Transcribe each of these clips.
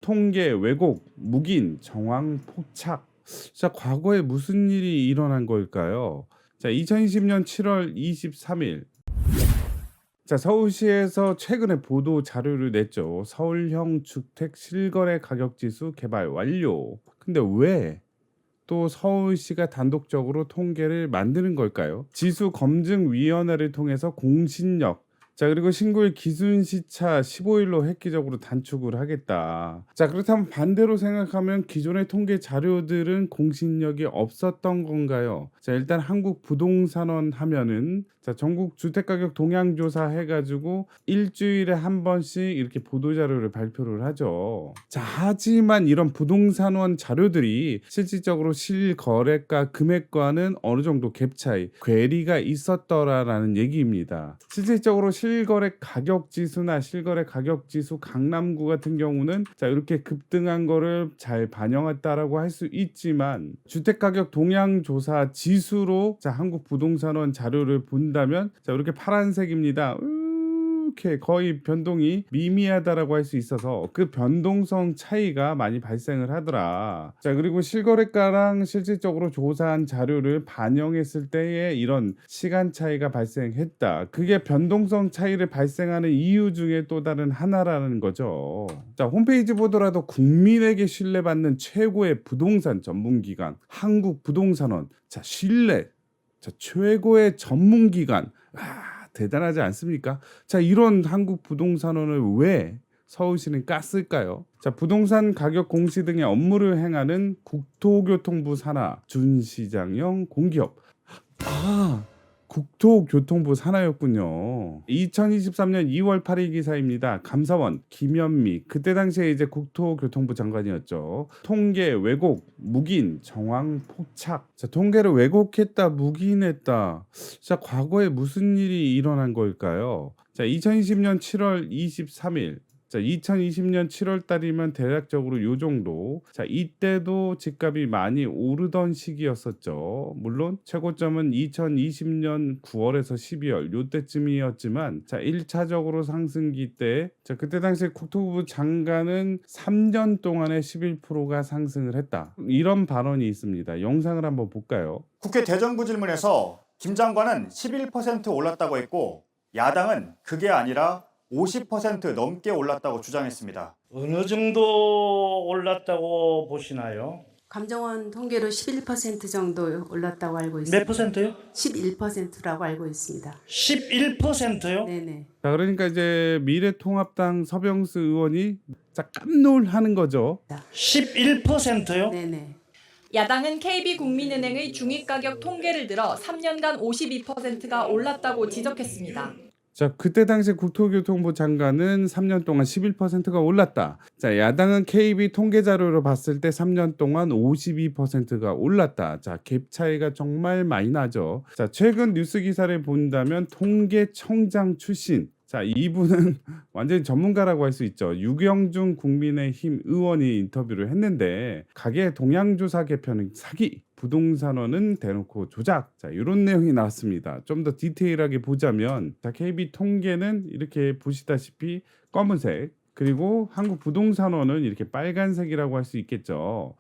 통계 왜곡, 묵인, 정황 포착. 자, 과거에 무슨 일이 일어난 걸까요? 자, 2020년 7월 23일. 자, 서울시에서 최근에 보도 자료를 냈죠. 서울형 주택 실거래 가격 지수 개발 완료. 근데 왜 또 서울시가 단독적으로 통계를 만드는 걸까요? 지수 검증 위원회를 통해서 공신력, 자, 그리고 신고일 기준 시차 15일로 획기적으로 단축을 하겠다. 자, 그렇다면 반대로 생각하면 기존의 통계 자료들은 공신력이 없었던 건가요? 자, 일단 한국 부동산원 하면은 자, 전국 주택가격 동향 조사 해가지고 일주일에 한 번씩 이렇게 보도 자료를 발표를 하죠. 자, 하지만 이런 부동산원 자료들이 실질적으로 실거래가 금액과는 어느 정도 갭 차이, 괴리가 있었더라라는 얘기입니다. 실질적으로 실거래 가격 지수나 실거래 가격 지수 강남구 같은 경우는 자, 이렇게 급등한 거를 잘 반영했다라고 할 수 있지만 주택가격 동향 조사 지수로 자, 한국 부동산원 자료를 본다면 자, 이렇게 파란색입니다. 이렇게 거의 변동이 미미하다라고 할 수 있어서 그 변동성 차이가 많이 발생을 하더라. 자, 그리고 실거래가랑 실질적으로 조사한 자료를 반영했을 때에 이런 시간 차이가 발생했다. 그게 변동성 차이를 발생하는 이유 중에 또 다른 하나라는 거죠. 자, 홈페이지 보더라도 국민에게 신뢰받는 최고의 부동산 전문기관 한국부동산원. 자, 신뢰. 자, 최고의 전문기관. 대단하지 않습니까? 자, 이런 한국 부동산원을 왜 서울시는 깠을까요? 자, 부동산 가격 공시 등의 업무를 행하는 국토교통부 산하 준시장형 공기업. 국토교통부 산하였군요. 2023년 2월 8일 기사입니다. 감사원 김현미, 그때 당시에 이제 국토교통부 장관이었죠. 통계 왜곡, 묵인, 정황 포착. 자, 통계를 왜곡했다, 묵인했다. 자, 과거에 무슨 일이 일어난 걸까요? 자, 2020년 7월 23일. 자, 2020년 7월 달이면 대략적으로 요 정도. 자, 이때도 집값이 많이 오르던 시기였었죠. 물론 최고점은 2020년 9월에서 12월 요때쯤이었지만 자, 1차적으로 상승기 때 자, 그때 당시 국토부 장관은 3년 동안에 11%가 상승을 했다. 이런 발언이 있습니다. 영상을 한번 볼까요? 국회 대정부 질문에서 김 장관은 11% 올랐다고 했고 야당은 그게 아니라 50% 넘게 올랐다고 주장했습니다. 어느 정도 올랐다고 보시나요? 감정원 통계로 11% 정도 올랐다고 알고 있습니다. 몇 퍼센트요? 11%라고 알고 있습니다. 11%요? 네네. 자, 그러니까 이제 미래통합당 서병수 의원이 자, 깜놀하는 거죠. 11%요? 네네. 야당은 KB국민은행의 중위가격 통계를 들어 3년간 52%가 올랐다고 지적했습니다. 자, 그때 당시 국토교통부 장관은 3년 동안 11%가 올랐다. 자, 야당은 KB 통계 자료로 봤을 때 3년 동안 52%가 올랐다. 자, 갭 차이가 정말 많이 나죠. 자, 최근 뉴스 기사를 본다면 통계청장 출신. 자, 이분은 완전히 전문가라고 할 수 있죠. 유경준 국민의힘 의원이 인터뷰를 했는데 가계 동향조사 개편은 사기, 부동산원은 대놓고 조작. 자, 이런 내용이 나왔습니다. 좀 더 디테일하게 보자면 자, KB 통계는 이렇게 보시다시피 검은색, 그리고 한국 부동산원은 이렇게 빨간색이라고 할 수 있겠죠.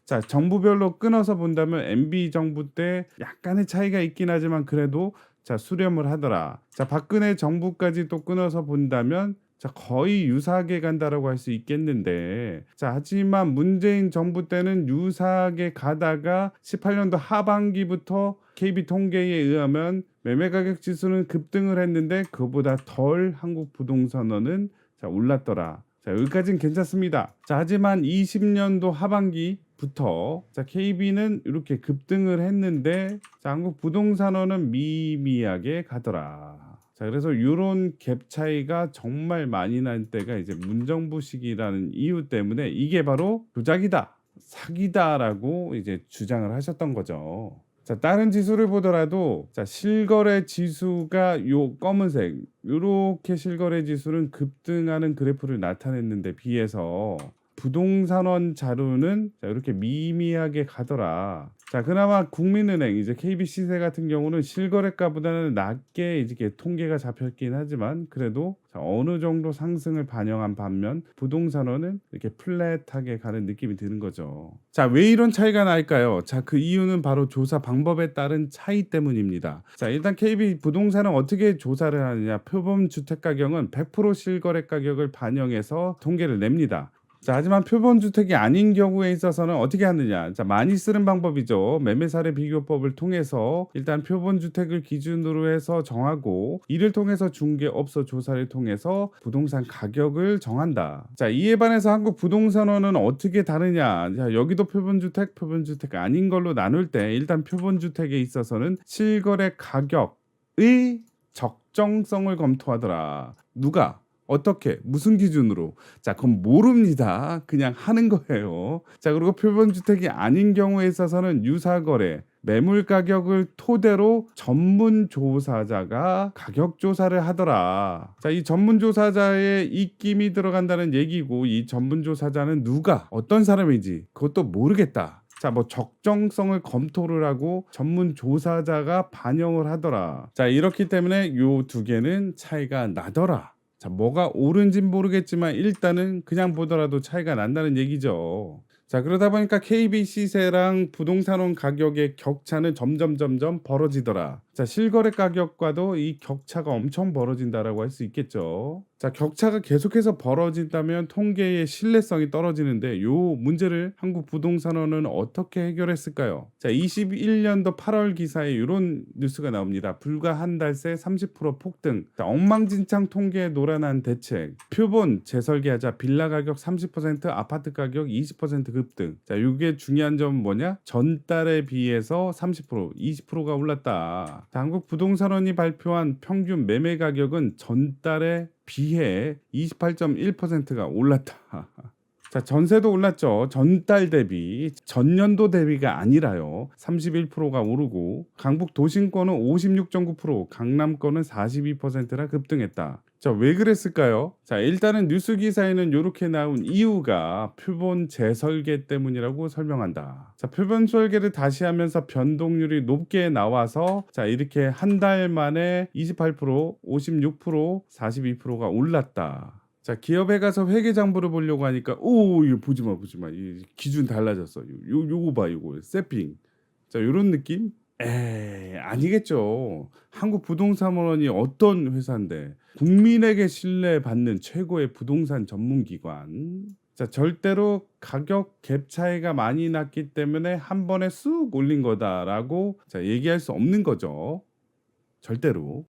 자, 정부별로 끊어서 본다면 MB 정부 때 약간의 차이가 있긴 하지만 그래도 자, 수렴을 하더라. 자, 박근혜 정부까지 또 끊어서 본다면 자, 거의 유사하게 간다라고 할 수 있겠는데 자, 하지만 문재인 정부 때는 유사하게 가다가 18년도 하반기부터 KB 통계에 의하면 매매가격 지수는 급등을 했는데 그보다 덜 한국 부동산원은 자, 올랐더라. 자, 여기까지는 괜찮습니다. 자, 하지만 20년도 하반기부터 자, KB는 이렇게 급등을 했는데 자, 한국 부동산원은 미미하게 가더라. 자, 그래서 이런 갭 차이가 정말 많이 날 때가 이제 문정부 시기라는 이유 때문에 이게 바로 조작이다, 사기다라고 이제 주장을 하셨던 거죠. 자, 다른 지수를 보더라도 자, 실거래 지수가 요 검은색 요렇게 실거래 지수는 급등하는 그래프를 나타냈는데 비해서 부동산원 자료는 자, 이렇게 미미하게 가더라. 자, 그나마 국민은행 이제 KB 시세 같은 경우는 실거래가보다는 낮게 이렇게 통계가 잡혔긴 하지만 그래도 자, 어느 정도 상승을 반영한 반면 부동산원은 이렇게 플랫하게 가는 느낌이 드는 거죠. 자, 왜 이런 차이가 날까요? 자, 그 이유는 바로 조사 방법에 따른 차이 때문입니다. 자, 일단 KB 부동산은 어떻게 조사를 하느냐? 표본 주택 가격은 100% 실거래 가격을 반영해서 통계를 냅니다. 자, 하지만 표본주택이 아닌 경우에 있어서는 어떻게 하느냐? 자, 많이 쓰는 방법이죠. 매매사례 비교법을 통해서 일단 표본주택을 기준으로 해서 정하고 이를 통해서 중개업소 조사를 통해서 부동산 가격을 정한다. 자, 이에 반해서 한국부동산원은 어떻게 다르냐? 자, 여기도 표본주택 아닌 걸로 나눌 때 일단 표본주택에 있어서는 실거래 가격의 적정성을 검토하더라. 누가? 어떻게? 무슨 기준으로? 자, 그건 모릅니다. 그냥 하는 거예요. 자, 그리고 표본주택이 아닌 경우에 있어서는 유사거래, 매물 가격을 토대로 전문조사자가 가격조사를 하더라. 자, 이 전문조사자의 입김이 들어간다는 얘기고 이 전문조사자는 누가? 어떤 사람인지 그것도 모르겠다. 자, 뭐 적정성을 검토를 하고 전문 조사자가 반영을 하더라. 자, 이렇기 때문에 요 두 개는 차이가 나더라. 자, 뭐가 옳은진 모르겠지만 일단은 그냥 보더라도 차이가 난다는 얘기죠. 자, 그러다 보니까 KB 시세랑 부동산원 가격의 격차는 점점 벌어지더라. 자, 실거래 가격과도 이 격차가 엄청 벌어진다라고 할 수 있겠죠. 자, 격차가 계속해서 벌어진다면 통계의 신뢰성이 떨어지는데 요 문제를 한국부동산원은 어떻게 해결했을까요? 자, 21년도 8월 기사에 이런 뉴스가 나옵니다. 불과 한 달 새 30% 폭등. 자, 엉망진창 통계에 노란한 대책. 표본 재설계하자 빌라 가격 30%, 아파트 가격 20% 급등. 자, 이게 중요한 점은 뭐냐? 전달에 비해서 30%, 20%가 올랐다. 자, 한국부동산원이 발표한 평균 매매 가격은 전달에 비해 28.1%가 올랐다. 자, 전세도 올랐죠. 전달 대비, 전년도 대비가 아니라요. 31%가 오르고 강북 도심권은 56.9%, 강남권은 42%나 급등했다. 자, 왜 그랬을까요? 자, 일단은 뉴스 기사에는 이렇게 나온 이유가 표본 재설계 때문이라고 설명한다. 자, 표본 설계를 다시 하면서 변동률이 높게 나와서 자, 이렇게 한 달 만에 28%, 56%, 42%가 올랐다. 자, 기업에 가서 회계장부를 보려고 하니까 이거 보지 마. 이 기준 달라졌어. 요거 봐, 요거 세핑. 자, 요런 느낌? 아니겠죠. 한국부동산원이 어떤 회사인데 국민에게 신뢰받는 최고의 부동산 전문기관. 자, 절대로 가격 갭 차이가 많이 났기 때문에 한 번에 쑥 올린 거다라고 자, 얘기할 수 없는 거죠. 절대로.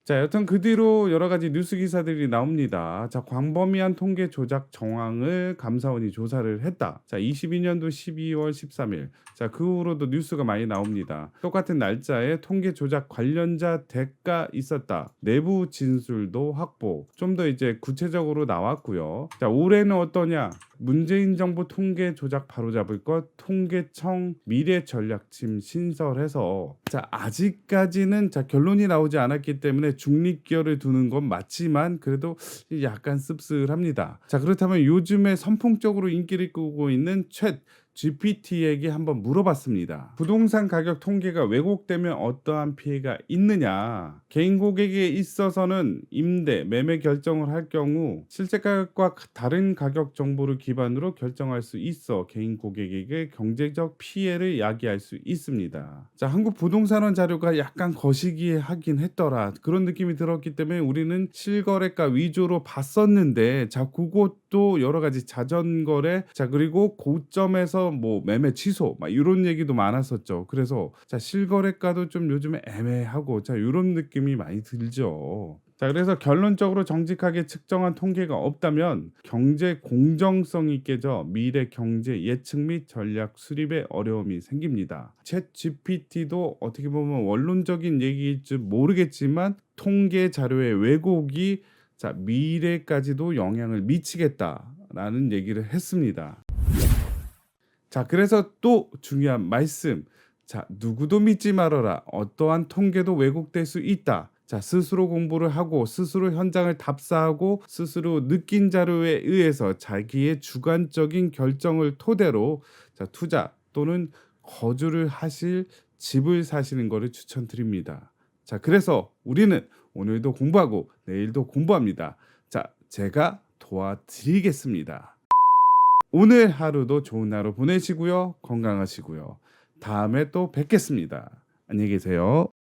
자, 여튼 그 뒤로 여러 가지 뉴스 기사들이 나옵니다. 자, 광범위한 통계 조작 정황을 감사원이 조사를 했다. 자, 22년도 12월 13일. 자, 그 후로도 뉴스가 많이 나옵니다. 똑같은 날짜에 통계 조작 관련자 대가 있었다. 내부 진술도 확보. 좀 더 이제 구체적으로 나왔고요. 자, 올해는 어떠냐? 문재인 정부 통계 조작 바로잡을 것 통계청 미래전략팀 신설해서 자, 아직까지는 자, 결론이 나오지 않았기 때문에 중립결을 두는 건 맞지만 그래도 약간 씁쓸합니다. 자, 그렇다면 요즘에 선풍적으로 인기를 끌고 있는 챗 GPT에게 한번 물어봤습니다. 부동산 가격 통계가 왜곡되면 어떠한 피해가 있느냐? 개인 고객에 있어서는 임대, 매매 결정을 할 경우 실제 가격과 다른 가격 정보를 기반으로 결정할 수 있어 개인 고객에게 경제적 피해를 야기할 수 있습니다. 자, 한국부동산원 자료가 약간 거시기하긴 했더라. 그런 느낌이 들었기 때문에 우리는 실거래가 위주로 봤었는데 자, 그것도 여러 가지 자전거래, 자, 그리고 고점에서 뭐 매매 취소 막 이런 얘기도 많았었죠. 그래서 자, 실거래가도 좀 요즘에 애매하고 자, 이런 느낌이 많이 들죠. 자, 그래서 결론적으로 정직하게 측정한 통계가 없다면 경제 공정성이 깨져 미래 경제 예측 및 전략 수립에 어려움이 생깁니다. 챗 GPT도 어떻게 보면 원론적인 얘기일지 모르겠지만 통계 자료의 왜곡이 자, 미래까지도 영향을 미치겠다라는 얘기를 했습니다. 자, 그래서 또 중요한 말씀. 자, 누구도 믿지 말아라. 어떠한 통계도 왜곡될 수 있다. 자, 스스로 공부를 하고 스스로 현장을 답사하고 스스로 느낀 자료에 의해서 자기의 주관적인 결정을 토대로 자, 투자 또는 거주를 하실 집을 사시는 것을 추천드립니다. 자, 그래서 우리는 오늘도 공부하고 내일도 공부합니다. 자, 제가 도와드리겠습니다. 오늘 하루도 좋은 하루 보내시고요. 건강하시고요. 다음에 또 뵙겠습니다. 안녕히 계세요.